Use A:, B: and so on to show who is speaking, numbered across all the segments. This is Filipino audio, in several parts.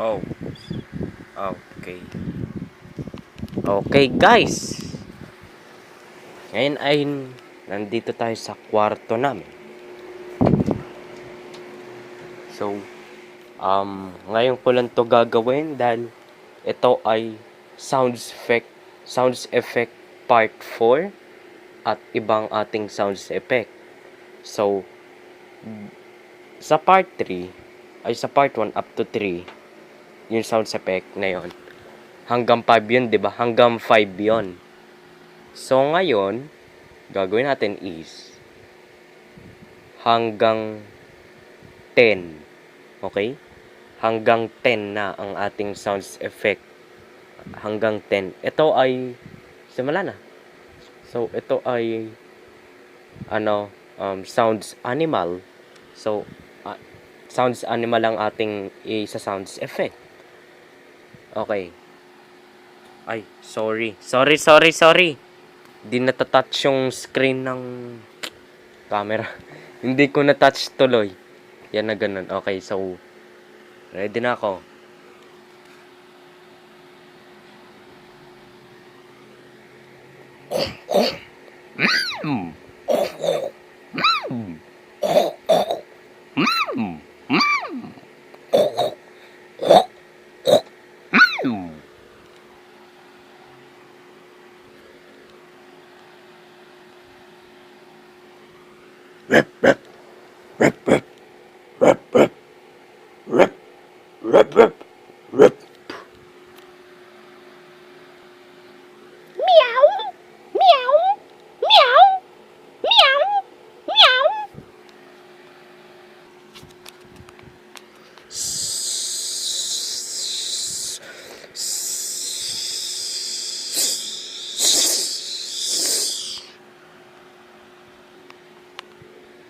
A: Oh, okay. Okay guys, ngayon ay nandito tayo sa kwarto namin. So, ngayon ko lang to gagawin dahil ito ay sounds effect part 4 at ibang ating sounds effect. So, sa part 3 ay sa part 1 up to 3 yung sounds effect na yon. Hanggang 5 yun, 'di ba? Hanggang 5 yun. So ngayon, gagawin natin is hanggang 10. Okay? Hanggang 10 na ang ating sounds effect. Hanggang 10. Ito ay simula na. So ito ay sounds animal. So sounds animal ang ating isa sounds effect. Okay. Ay, sorry. Di natatouch yung screen ng camera. Hindi ko na-touch tuloy. Yan na ganun. Okay, so ready na ako.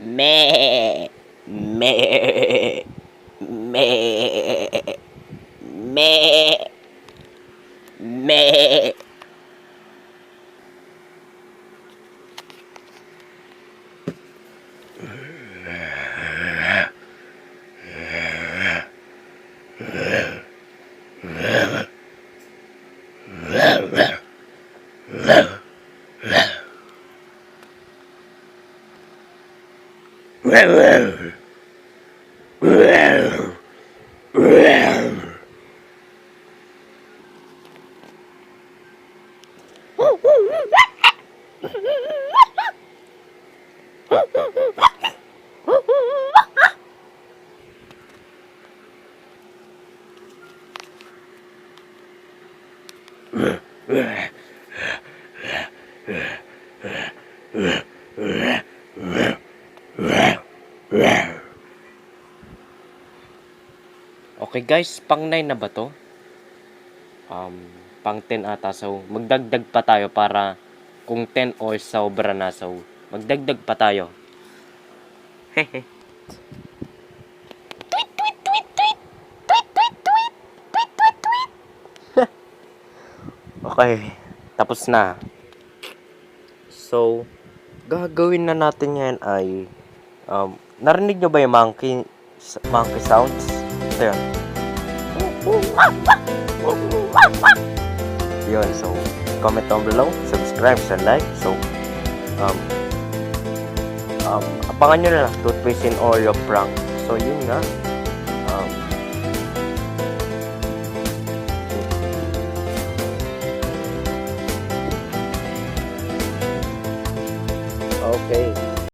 A: Me me me me me Okay guys, pang 9 na ba to? Pang 10 ata. So, magdagdag pa tayo para kung 10 or sobra na. So, magdagdag pa tayo. Hehe. Tweet, tweet, tweet, tweet. Tweet, tweet, tweet. Tweet, tweet, tweet. Okay, tapos na. So, gagawin na natin yan ay narinig nyo ba yung monkey sounds? Ito yun. Yun, so comment down below, subscribe and like. So abangan nyo na lang Toothpaste in Oreo prank. So yun nga, okay.